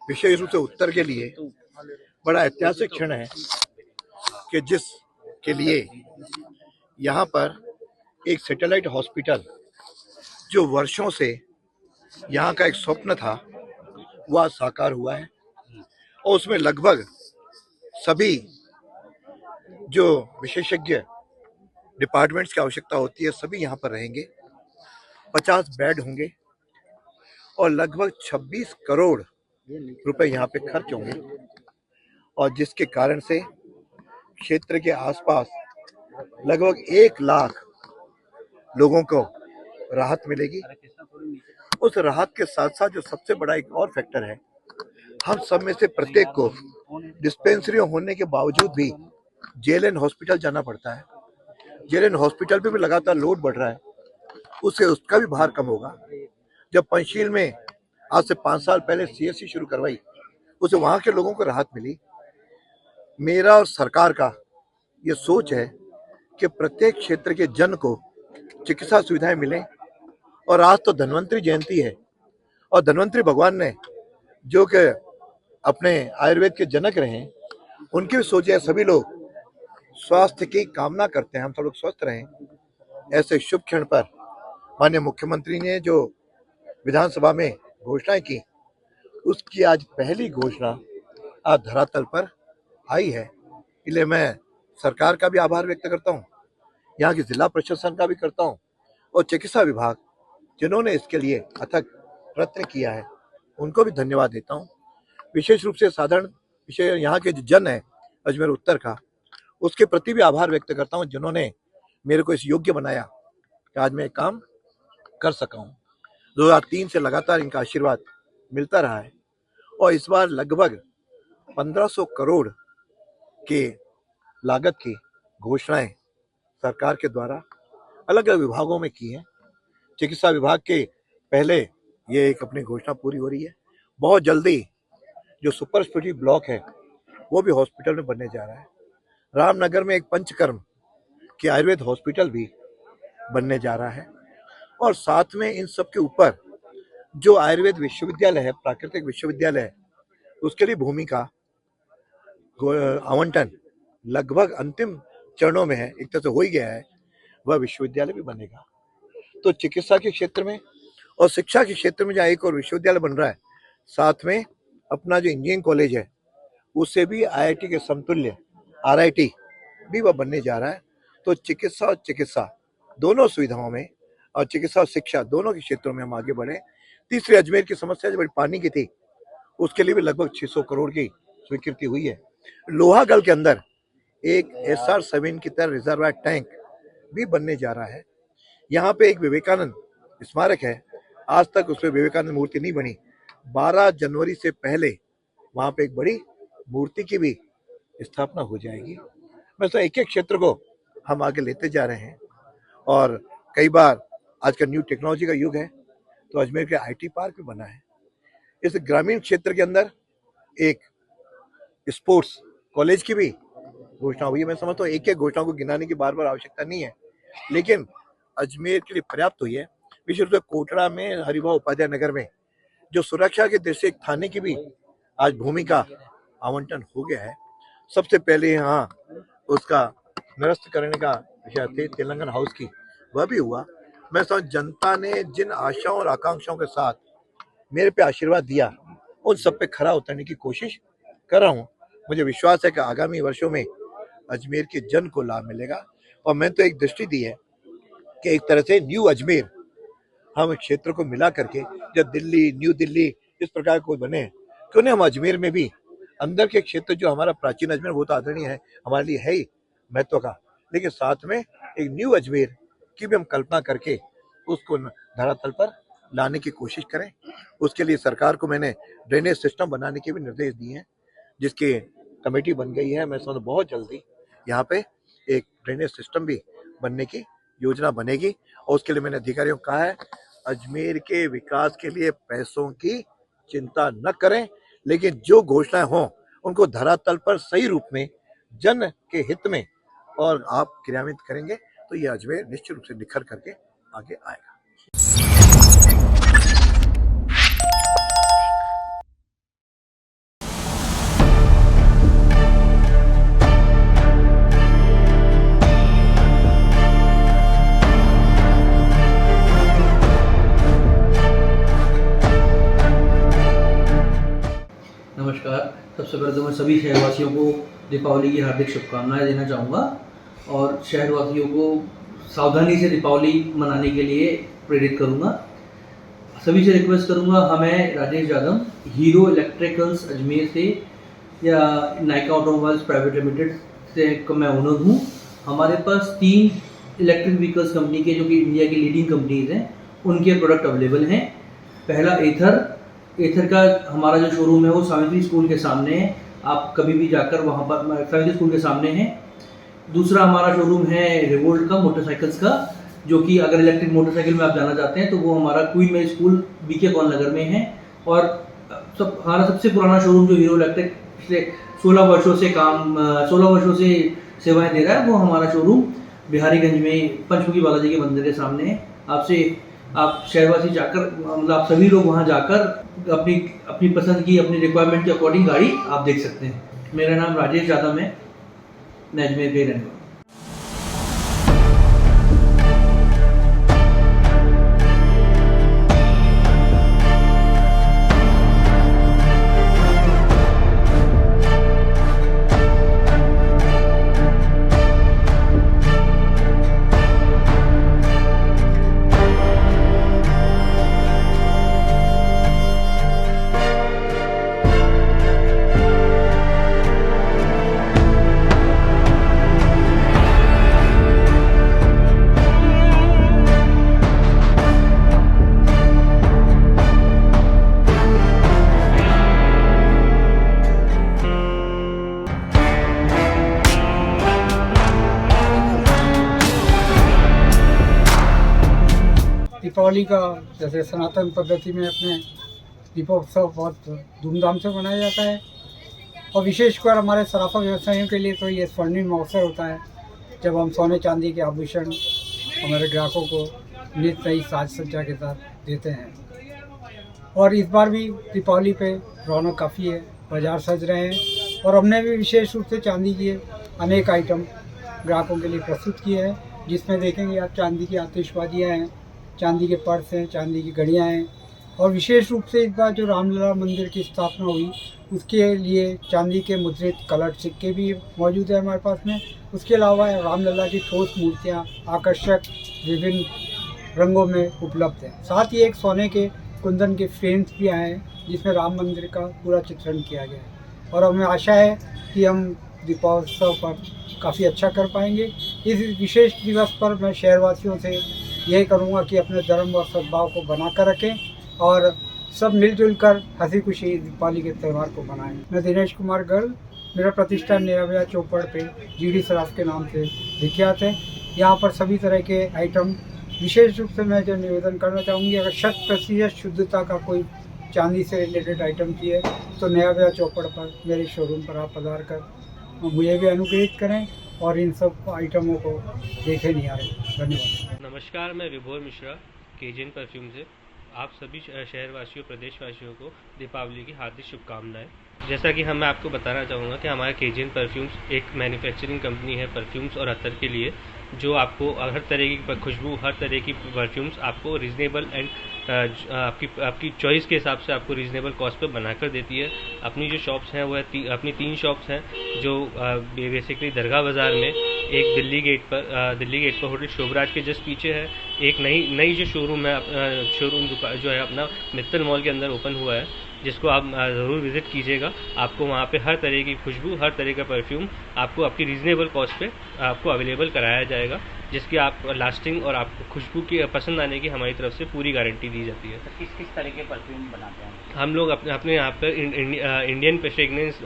विशेष रूप से उत्तर के लिए बड़ा ऐतिहासिक क्षण है कि जिसके लिए यहाँ पर एक सैटेलाइट हॉस्पिटल जो वर्षों से यहाँ का एक स्वप्न था वह साकार हुआ है और उसमें लगभग सभी जो विशेषज्ञ डिपार्टमेंट्स की आवश्यकता होती है सभी यहाँ पर रहेंगे। 50 बेड होंगे और लगभग 26 करोड़ रुपए यहाँ पे खर्च होंगे और जिसके कारण से क्षेत्र के आसपास लगभग 1 लाख लोगों को राहत मिलेगी। उस राहत के साथ साथ जो सबसे बड़ा एक और फैक्टर है, हम सब में से प्रत्येक को डिस्पेंसरी होने के बावजूद भी जेएलएन हॉस्पिटल जाना पड़ता है। जेएलएन हॉस्पिटल पे भी लगातार लोड बढ़ रहा है, उससे उसका भी भार कम होगा। जब पंचशील में आज से 5 साल पहले सीएससी शुरू करवाई, उससे वहां के लोगों को राहत मिली। मेरा और सरकार का ये सोच है कि प्रत्येक क्षेत्र के जन को चिकित्सा सुविधाएं मिलें। और आज तो धन्वंतरी जयंती है और धन्वंतरी भगवान ने जो कि अपने आयुर्वेद के जनक रहे, उनकी भी सोच है सभी लोग स्वास्थ्य की कामना करते हैं, हम सब लोग स्वस्थ रहें। ऐसे शुभ क्षण पर माननीय मुख्यमंत्री ने जो विधानसभा में घोषणाएं की, उसकी आज पहली घोषणा आज धरातल पर आई है। इसलिए मैं सरकार का भी आभार व्यक्त करता हूँ, यहाँ की जिला प्रशासन का भी करता हूँ और चिकित्सा विभाग जिन्होंने इसके लिए अथक प्रयत्न किया है उनको भी धन्यवाद देता हूँ। विशेष रूप से साधारण विषय यहाँ के जो जन है अजमेर उत्तर का, उसके प्रति भी आभार व्यक्त करता हूँ जिन्होंने मेरे को इस योग्य बनाया कि आज मैं काम कर सका हूँ। 2003 से लगातार इनका आशीर्वाद मिलता रहा है और इस बार लगभग 1500 करोड़ के लागत की घोषणाएं सरकार के द्वारा अलग अलग विभागों में की हैं। चिकित्सा विभाग के पहले ये एक अपनी घोषणा पूरी हो रही है। बहुत जल्दी जो सुपर स्पेशलिटी ब्लॉक है वो भी हॉस्पिटल में बनने जा रहा है। रामनगर में एक पंचकर्म की आयुर्वेद हॉस्पिटल भी बनने जा रहा है और साथ में इन सब के ऊपर जो आयुर्वेद विश्वविद्यालय है, प्राकृतिक विश्वविद्यालय है, उसके लिए भूमि का आवंटन लगभग अंतिम चरणों में है, एक तरह से हो ही गया है। वह विश्वविद्यालय भी बनेगा। तो चिकित्सा के क्षेत्र में और शिक्षा के क्षेत्र में जहाँ एक और विश्वविद्यालय बन रहा है, साथ में अपना जो इंजीनियरिंग कॉलेज है उससे भी आईआईटी के समतुल्य आरआईटी भी वह बनने जा रहा है। तो चिकित्सा और चिकित्सा दोनों सुविधाओं में और चिकित्सा और शिक्षा दोनों के क्षेत्रों में हम आगे बढ़े। तीसरी अजमेर की समस्या जो बड़ी पानी की थी, उसके लिए भी लगभग 600 करोड़ की स्वीकृति हुई है। लोहागढ़ के अंदर एक SR7 की तरह रिजर्वायर टैंक भी बनने जा रहा है। यहाँ पे एक विवेकानंद स्मारक है, आज तक उसमें विवेकानंद मूर्ति नहीं बनी। 12 जनवरी से पहले वहाँ पे एक बड़ी मूर्ति की भी स्थापना हो जाएगी। मैं तो एक एक क्षेत्र को हम आगे लेते जा रहे हैं और कई बार आज का न्यू टेक्नोलॉजी का युग है, तो अजमेर के आईटी पार्क भी बना है। इस ग्रामीण क्षेत्र के अंदर एक स्पोर्ट्स कॉलेज की भी घोषणा हुई है। मैं समझता हूँ एक एक घोषणा को गिनाने की बार बार आवश्यकता नहीं है, लेकिन अजमेर के लिए पर्याप्त हुई है। विशेष रूप से कोटड़ा में हरिभाऊ उपाध्याय नगर में जो सुरक्षा के दृष्टि एक थाने की भी आज भूमि का आवंटन हो गया है। सबसे पहले यहाँ उसका निरस्त करने का विषय थे तेलंगाना हाउस की, वह भी हुआ। मैं समझ जनता ने जिन आशाओं और आकांक्षाओं के साथ मेरे पे आशीर्वाद दिया, उन सब पे खरा उतरने की कोशिश कर रहा हूँ। मुझे विश्वास है कि आगामी वर्षों में अजमेर के जन को लाभ मिलेगा और मैं तो एक दृष्टि दी है कि एक तरह से न्यू अजमेर हम क्षेत्र को मिला करके जब दिल्ली न्यू दिल्ली इस प्रकार को बने, क्यों नहीं हम अजमेर में भी अंदर के क्षेत्र जो हमारा प्राचीन अजमेर वो तो आदरणीय है, हमारे लिए है ही महत्व का, लेकिन साथ में एक न्यू अजमेर की भी हम कल्पना करके उसको धरातल पर लाने की कोशिश करें। उसके लिए सरकार को मैंने ड्रेनेज सिस्टम बनाने के भी निर्देश दिए हैं, जिसकी कमेटी बन गई है। मैं समझ बहुत जल्दी यहाँ पे एक ड्रेनेज सिस्टम भी बनने की योजना बनेगी और उसके लिए मैंने अधिकारियों को कहा है अजमेर के विकास के लिए पैसों की चिंता न करें, लेकिन जो घोषणाएं हों उनको धरातल पर सही रूप में जन के हित में और आप क्रियान्वित करेंगे तो ये अजमेर निश्चित रूप से निखर करके आगे आएगा। नमस्कार। सबसे पहले तो मैं सभी शहरवासियों को दीपावली की हार्दिक शुभकामनाएं देना चाहूँगा और शहरवासियों को सावधानी से दीपावली मनाने के लिए प्रेरित करूँगा। सभी से रिक्वेस्ट करूँगा, हमें राजेश यादव हीरो इलेक्ट्रिकल्स अजमेर से या नाइका ऑटोमोबाइल्स प्राइवेट लिमिटेड से मैं ओनर हूँ। हमारे पास 3 इलेक्ट्रिक व्हीकल्स कंपनी के, जो कि इंडिया की लीडिंग कंपनीज हैं, उनके प्रोडक्ट अवेलेबल हैं। पहला एथर का हमारा जो शोरूम है वो सावित्री स्कूल के सामने है, आप कभी भी जाकर वहाँ पर सावित्री स्कूल के सामने है। दूसरा हमारा शोरूम है रिवोल्ट का मोटरसाइकिल्स का, जो कि अगर इलेक्ट्रिक मोटरसाइकिल में आप जाना चाहते हैं तो वो हमारा क्वीन मेरी स्कूल बीके कॉन नगर में है। और हमारा सबसे पुराना शोरूम जो हीरो इलेक्ट्रिक पिछले 16 वर्षों से सेवाएं दे रहा है, वो हमारा शोरूम बिहारीगंज में पंचमुखी बालाजी के मंदिर के सामने है। आप शहरवासी जाकर, मतलब आप सभी लोग वहाँ जाकर अपनी पसंद की, अपनी रिक्वायरमेंट के अकॉर्डिंग गाड़ी आप देख सकते हैं। मेरा नाम राजेश यादव है, मैं अजमेर के रहने वाला हूँ। दीपावली का जैसे सनातन पद्धति में अपने दीपोत्सव बहुत धूमधाम से मनाया जाता है और विशेषकर हमारे सराफा व्यवसायियों के लिए तो ये स्वर्णिम अवसर होता है जब हम सोने चांदी के आभूषण हमारे ग्राहकों को नित नई साज सज्जा के साथ देते हैं। और इस बार भी दीपावली पे रौनक काफ़ी है, बाज़ार सज रहे हैं और हमने भी विशेष रूप से चांदी के अनेक आइटम ग्राहकों के लिए प्रस्तुत किए हैं, जिसमें देखेंगे आप चांदी की आतिशबाजियाँ हैं, चांदी के पर्स हैं, चांदी की घड़ियाँ हैं और विशेष रूप से इस बार जो रामलला मंदिर की स्थापना हुई उसके लिए चांदी के मुद्रित कलर सिक्के भी मौजूद है हमारे पास में। उसके अलावा रामलला की ठोस मूर्तियाँ आकर्षक विभिन्न रंगों में उपलब्ध हैं। साथ ही एक सोने के कुंदन के फ्रेम्स भी आए हैं जिसमें राम मंदिर का पूरा चित्रण किया गया है और हमें आशा है कि हम दीपोत्सव पर काफ़ी अच्छा कर पाएंगे। इस विशेष दिवस पर मैं शहरवासियों से यही करूँगा कि अपने धर्म और सद्भाव को बनाकर रखें और सब मिलजुल कर हंसी खुशी दीपावली के त्यौहार को मनाएं। मैं दिनेश कुमार गर्ल, मेरा प्रतिष्ठान नया चौपड़ पे जीडी सराफ के नाम से विख्यात है। यहाँ पर सभी तरह के आइटम, विशेष रूप से मैं जो निवेदन करना चाहूँगी, अगर 100% शुद्धता का कोई चांदी से रिलेटेड आइटम चाहिए तो नया चौपड़ पर मेरे शोरूम पर आप पधार कर मुझे भी अनुग्रहित करें और इन सब आइटमों को देखे नहीं आ रहे। धन्यवाद। नमस्कार, मैं विभोर मिश्रा केजेन परफ्यूम से आप सभी शहरवासियों, प्रदेशवासियों को दीपावली की हार्दिक शुभकामनाएं। जैसा कि मैं आपको बताना चाहूँगा कि हमारा केजेन परफ्यूम्स एक मैन्युफैक्चरिंग कंपनी है परफ्यूम्स और अतर के लिए, जो आपको हर तरह की खुशबू, हर तरह की परफ्यूम्स आपको रीज़नेबल एंड आपकी चॉइस के हिसाब से आपको रीज़नेबल कॉस्ट पे बनाकर देती है। अपनी जो शॉप्स हैं वो अपनी 3 शॉप्स हैं, जो बेसिकली दरगाह बाज़ार में, एक दिल्ली गेट पर होटल शोभराज के जस्ट पीछे है, एक नई जो शोरूम है, शोरूम जो है अपना मित्तल मॉल के अंदर ओपन हुआ है, जिसको आप ज़रूर विज़िट कीजिएगा। आपको वहाँ पे हर तरह की खुशबू, हर तरह का परफ्यूम आपको आपकी रीज़नेबल कॉस्ट पे आपको अवेलेबल कराया जाएगा, जिसकी आप लास्टिंग और आपको खुशबू की पसंद आने की हमारी तरफ से पूरी गारंटी दी जाती है। तो किस तरह के परफ्यूम बनाते हैं हम लोग? अपने यहाँ पर Indian fragrance,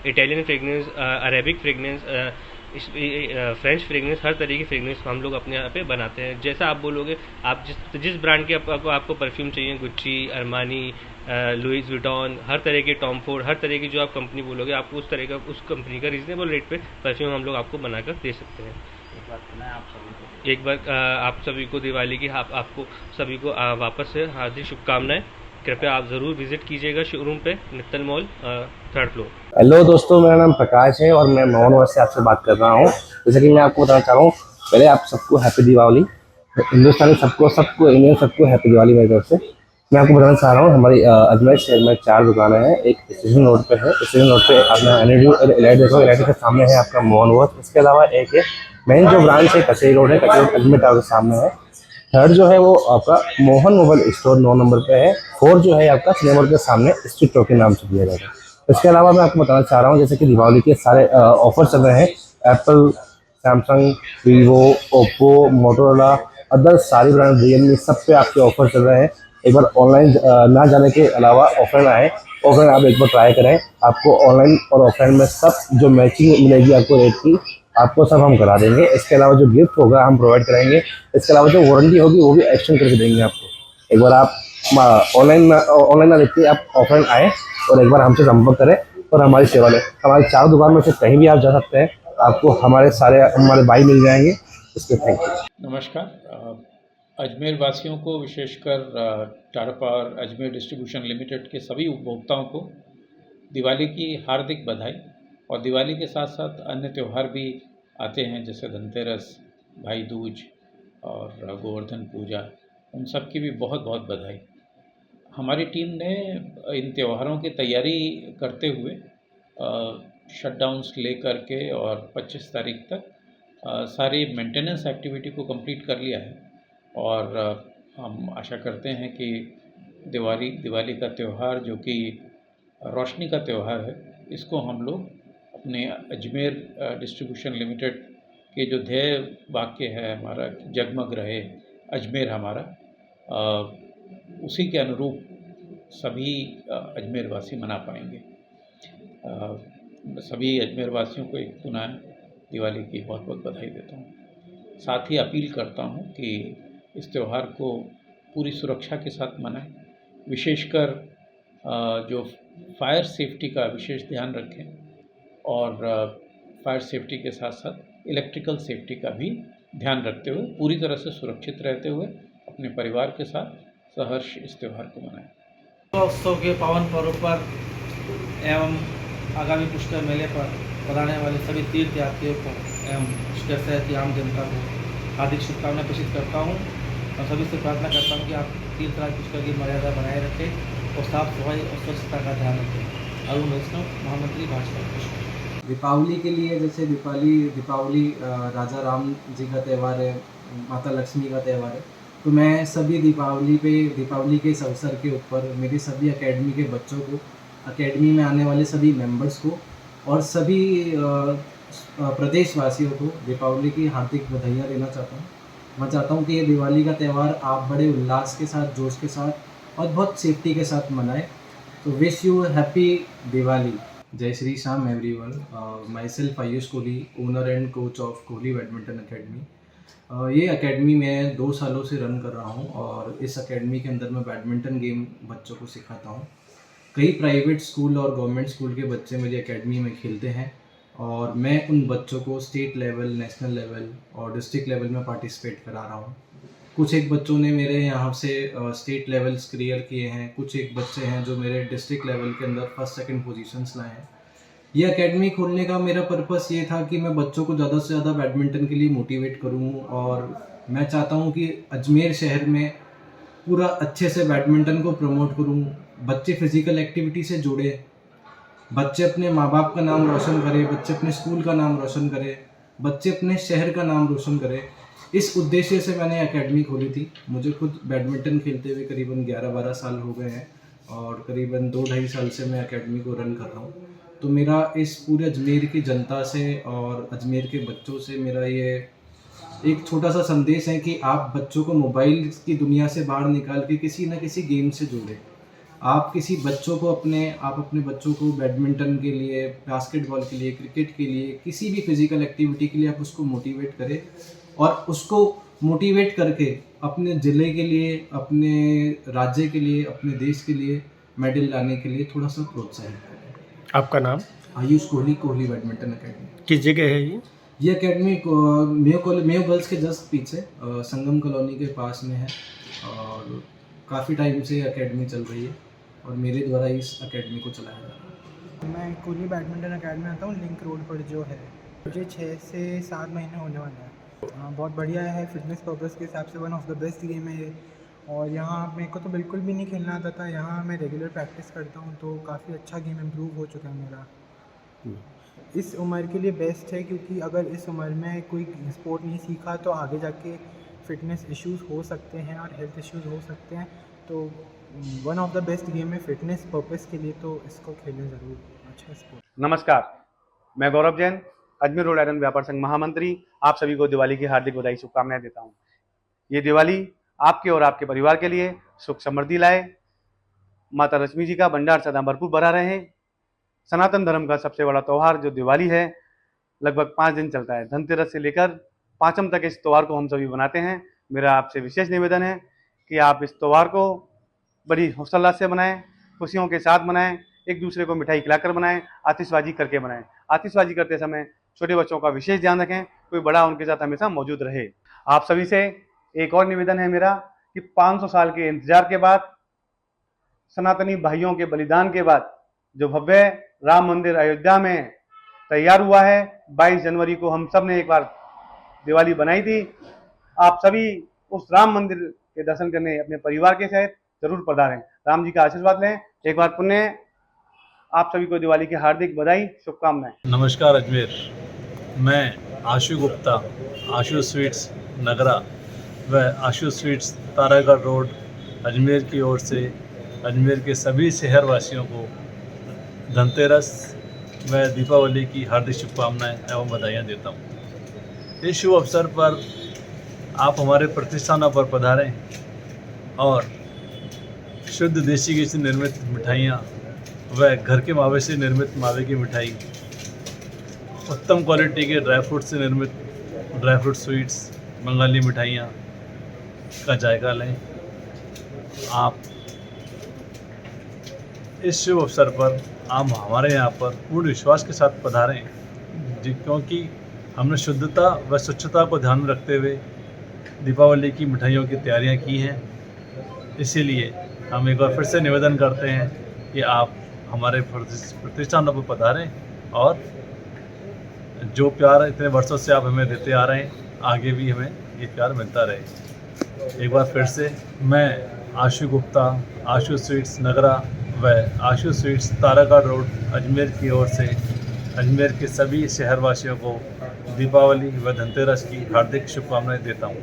Italian fragrance, Arabic fragrance, French fragrance, हर तरह की फ्रेगनेंस हम लोग अपने यहाँ पे बनाते हैं। जैसा आप बोलोगे, आप जिस ब्रांड के आपको परफ्यूम चाहिए, गुच्ची, अरमानी, लुइस विटॉन, हर तरह के टॉम फोर्ड, हर तरह की जो आप कंपनी बोलोगे, आपको उस कंपनी का रीजनेबल रेट पे परफ्यूम हम लोग आपको बनाकर दे सकते हैं। एक बार आप सभी को दिवाली की आपको सभी को वापस से हार्दिक शुभकामनाएं। कृपया आप ज़रूर विजिट कीजिएगा शोरूम पे, Mittal mall, 3rd floor. Hello दोस्तों, मेरा नाम प्रकाश है और मैं मोहन से आपसे बात कर रहा हूँ। जैसे कि मैं आपको बताना चाह रहा हूँ, पहले आप सबको हैप्पी दिवाली। हिंदुस्तानी सबको इंडियन सबको हैप्पी दिवाली मेरी तरफ से। मैं आपको बताना चाह रहा हूँ हमारी अजमेर शहर में 4 दुकानें हैं। एक स्टेशन रोड पे है, स्टेशन रोड पे आपने एलआईडी देखो, एलआईडी के सामने है आपका मोहन वॉच। इसके अलावा एक है मेन जो ब्रांच है कचहरी रोड है, कचहरी रोड अजमेर टावर के सामने है। थर्ड जो है वो आपका मोहन मोबाइल स्टोर 9 नंबर पे है। फोर्थ जो है आपका सिनेमा रोड के सामने स्ट्रीट टॉक के नाम से दिया जाएगा। इसके अलावा मैं आपको बताना चाह रहा हूँ जैसे कि दीपावली के सारे ऑफर चल रहे हैं। Apple, Samsung, Vivo, Oppo, Motorola, other सारी ब्रांड, रियलमी, सब पे आपके ऑफर चल रहे हैं। एक बार ऑनलाइन ना जाने के अलावा ऑफलाइन आए, ऑफलाइन आप एक बार ट्राई करें। आपको ऑनलाइन और ऑफलाइन में सब जो मैचिंग मिलेगी आपको रेट की, आपको सब हम करा देंगे। इसके अलावा जो गिफ्ट होगा हम प्रोवाइड कराएंगे। इसके अलावा जो वारंटी होगी वो भी एक्सटेंड करके देंगे आपको। एक बार आप ऑनलाइन ना देखिए, आप ऑफलाइन आएँ और एक बार हमसे संपर्क करें और हमारी सेवा लें। हमारी 4 दुकान में से कहीं भी आप जा सकते हैं, आपको हमारे भाई मिल जाएंगे। इसके थैंक यू। नमस्कार। अजमेर वासियों को, विशेषकर Tata power Ajmer distribution limited के सभी उपभोक्ताओं को दिवाली की हार्दिक बधाई। और दिवाली के साथ साथ अन्य त्यौहार भी आते हैं जैसे धनतेरस, भाई दूज और गोवर्धन पूजा, उन सब की भी बहुत बहुत बधाई। हमारी टीम ने इन त्योहारों की तैयारी करते हुए शटडाउन्स ले करके और 25 तारीख तक सारी मेंटेनेंस एक्टिविटी को कंप्लीट कर लिया है। और हम आशा करते हैं कि दिवाली का त्यौहार, जो कि रोशनी का त्यौहार है, इसको हम लोग अपने अजमेर डिस्ट्रीब्यूशन लिमिटेड के जो ध्येय वाक्य है हमारा, जगमग रहे अजमेर हमारा, उसी के अनुरूप सभी अजमेर वासी मना पाएंगे। सभी अजमेर वासियों को एक पुनः दिवाली की बहुत बहुत बधाई देता हूँ। साथ ही अपील करता हूँ कि इस त्यौहार को पूरी सुरक्षा के साथ मनाएं। विशेषकर जो फायर सेफ्टी का विशेष ध्यान रखें और फायर सेफ्टी के साथ साथ इलेक्ट्रिकल सेफ्टी का भी ध्यान रखते हुए पूरी तरह से सुरक्षित रहते हुए अपने परिवार के साथ सहर्ष इस त्यौहार को मनाएं। उत्सव के पावन पर्व पर एवं आगामी पुष्कर मेले पर पधारने वाले सभी तीर्थ यात्रियों को एवं पुष्कर शहर की आम जनता को हार्दिक शुभकामनाएं प्रेषित करता हूं और सभी से प्रार्थना करता हूं कि आप तीर्थराज पुष्कर की मर्यादा बनाए रखें और साफ सफाई और स्वच्छता का ध्यान रखें। अरुण वैष्णव, महामंत्री, भाजपा। दीपावली के लिए, जैसे दीपावली राजा राम जी का त्यौहार है, माता लक्ष्मी का त्यौहार है, तो मैं सभी दीपावली के इस अवसर के ऊपर मेरी सभी एकेडमी के बच्चों को, एकेडमी में आने वाले सभी मेंबर्स को और सभी प्रदेशवासियों को दीपावली की हार्दिक बधाइयाँ देना चाहता हूँ। मैं चाहता हूँ कि ये दिवाली का त्यौहार आप बड़े उल्लास के साथ, जोश के साथ और बहुत सेफ्टी के साथ मनाएं। तो विश यू हैप्पी दिवाली। जय Shri Shyam everyone. Myself Ayush Kohli, owner and coach of Kohli badminton academy. ये एकेडमी मैं 2 सालों से रन कर रहा हूँ और इस एकेडमी के अंदर मैं बैडमिंटन गेम बच्चों को सिखाता हूँ। कई प्राइवेट स्कूल और गवर्नमेंट स्कूल के बच्चे मेरी एकेडमी में खेलते हैं और मैं उन बच्चों को स्टेट लेवल, नेशनल लेवल और डिस्ट्रिक्ट लेवल में पार्टिसिपेट करा रहा हूँ। कुछ एक बच्चों ने मेरे यहाँ से स्टेट लेवल्स क्लियर किए हैं, कुछ एक बच्चे हैं जो मेरे डिस्ट्रिक्ट लेवल के अंदर 1st, 2nd पोजीशंस लाए हैं। ये एकेडमी खोलने का मेरा पर्पस ये था कि मैं बच्चों को ज़्यादा से ज़्यादा बैडमिंटन के लिए मोटिवेट करूँ और मैं चाहता हूँ कि अजमेर शहर में पूरा अच्छे से बैडमिंटन को प्रमोट करूँ। बच्चे फिज़िकल एक्टिविटी से जुड़े, बच्चे अपने माँ बाप का नाम रोशन करें, बच्चे अपने स्कूल का नाम रोशन करें, बच्चे अपने शहर का नाम रोशन करें। इस उद्देश्य से मैंने एकेडमी खोली थी। मुझे खुद बैडमिंटन खेलते हुए करीबन 11-12 साल हो गए हैं और करीबन 2-2.5 साल से मैं एकेडमी को रन कर रहा हूँ। तो मेरा इस पूरे अजमेर की जनता से और अजमेर के बच्चों से मेरा ये एक छोटा सा संदेश है कि आप बच्चों को मोबाइल की दुनिया से बाहर निकाल के किसी न किसी गेम से जोड़ें। आप अपने बच्चों को बैडमिंटन के लिए, बास्केटबॉल के लिए, क्रिकेट के लिए, किसी भी फिजिकल एक्टिविटी के लिए आप उसको मोटिवेट करें और उसको मोटिवेट करके अपने ज़िले के लिए, अपने राज्य के लिए, अपने देश के लिए मेडल लाने के लिए थोड़ा सा प्रोत्साहित करें। आपका नाम? Ayush Kohli, Kohli badminton academy. किस जगह है ये अकेडमी मेयो गर्ल्स के जस्ट पीछे संगम कॉलोनी के पास में है और काफ़ी टाइम से एकेडमी चल रही है और मेरे द्वारा इस एकेडमी को चलाया जा रहा है। मैं कोहली बैडमिंटन अकेडमी आता हूँ, लिंक रोड पर जो है। मुझे 6 से 7 महीने होने वाला है। बहुत बढ़िया है, फिटनेस पर्पज़ के हिसाब से one of the best game है और यहाँ मेरे को तो बिल्कुल भी नहीं खेलना आता था, यहाँ मैं रेगुलर प्रैक्टिस करता हूँ तो काफ़ी अच्छा गेम इम्प्रूव हो चुका है मेरा। इस उम्र के लिए बेस्ट है, क्योंकि अगर इस उम्र में कोई स्पोर्ट नहीं सीखा तो आगे जाके फ़िटनेस इश्यूज़ हो सकते हैं और हेल्थ इश्यूज़ हो सकते हैं। तो one of the best game है फ़िटनेस पर्पस के लिए, तो इसको खेलें ज़रूर। अच्छा स्पोर्ट। नमस्कार, मैं गौरव जैन, अजमेर रोड आयरन व्यापार संघ महामंत्री, आप सभी को दिवाली की हार्दिक बधाई शुभकामनाएं देता हूं। ये दिवाली आपके और आपके परिवार के लिए सुख समृद्धि लाए, माता लक्ष्मी जी का भंडार सदा भरपूर भरा रहे। सनातन धर्म का सबसे बड़ा त्यौहार जो दिवाली है लगभग 5 दिन चलता है। धनतेरस से लेकर पाँचम तक इस त्यौहार को हम सभी बनाते हैं। मेरा आपसे विशेष निवेदन है कि आप इस त्यौहार को बड़ी हौसला से बनाएं, खुशियों के साथ बनाएं, एक दूसरे को मिठाई खिलाकर बनाएं, आतिशबाजी करके बनाएं। आतिशबाजी करते समय छोटे बच्चों का विशेष ध्यान रखें, कोई बड़ा उनके साथ हमेशा मौजूद रहे। आप सभी से एक और निवेदन है मेरा कि 500 साल के इंतजार के बाद, सनातनी भाइयों के बलिदान के बाद जो भव्य राम मंदिर अयोध्या में तैयार हुआ है, 22 जनवरी को हम सब ने एक बार दिवाली बनाई थी। आप सभी उस राम मंदिर के दर्शन करने अपने परिवार के साथ जरूर पधारें, राम जी का आशीर्वाद लें। एक बार पुण्य आप सभी को दिवाली की हार्दिक बधाई शुभकामनाएं। नमस्कार अजमेर, मैं आशु गुप्ता, आशु स्वीट्स नगरा व आशु स्वीट्स तारागढ़ रोड अजमेर की ओर से अजमेर के सभी शहरवासियों को धनतेरस व दीपावली की हार्दिक शुभकामनाएं एवं बधाइयाँ देता हूँ। इस शुभ अवसर पर आप हमारे प्रतिष्ठानों पर पधारें और शुद्ध देसी घी से निर्मित मिठाइयाँ व घर के मावे से निर्मित मावे की मिठाई, उत्तम क्वालिटी के ड्राई फ्रूट से निर्मित ड्राई फ्रूट स्वीट्स, बंगाली मिठाइयाँ का जायका लें। आप इस शुभ अवसर पर आप हमारे यहाँ पर पूर्ण विश्वास के साथ पधारें, क्योंकि हमने शुद्धता व स्वच्छता को ध्यान में रखते हुए दीपावली की मिठाइयों की तैयारियाँ की हैं। इसीलिए हम एक बार फिर से निवेदन करते हैं कि आप हमारे प्रतिष्ठानों पर पधारें और जो प्यार इतने वर्षों से आप हमें देते आ रहे हैं, आगे भी हमें ये प्यार मिलता रहे। एक बार फिर से मैं आशु गुप्ता, आशु स्वीट्स नगरा व आशु स्वीट्स तारागढ़ रोड अजमेर की ओर से अजमेर के सभी शहरवासियों को दीपावली व धनतेरस की हार्दिक शुभकामनाएं देता हूँ।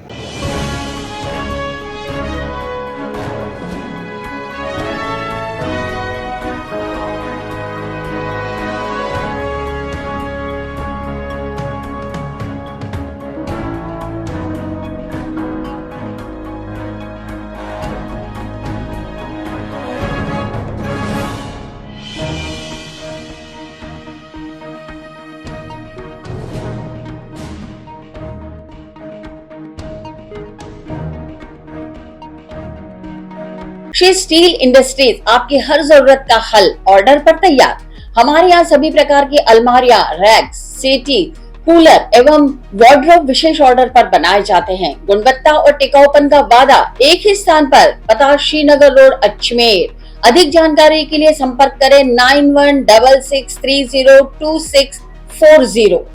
श्री स्टील इंडस्ट्रीज आपकी हर जरूरत का हल ऑर्डर पर तैयार। हमारे यहाँ सभी प्रकार की अलमारियां, रैक्स, सेटी, कूलर एवं वार्डरोब विशेष ऑर्डर पर बनाए जाते हैं। गुणवत्ता और टिकाऊपन का वादा एक ही स्थान पर, पता श्रीनगर रोड अजमेर। अधिक जानकारी के लिए संपर्क करें 9166302640।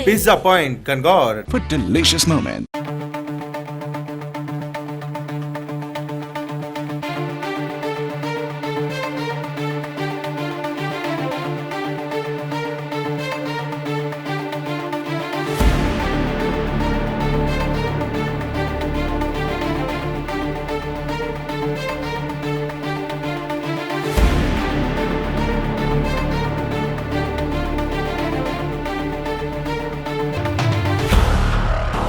Pizza Point, Kangor. For delicious moments.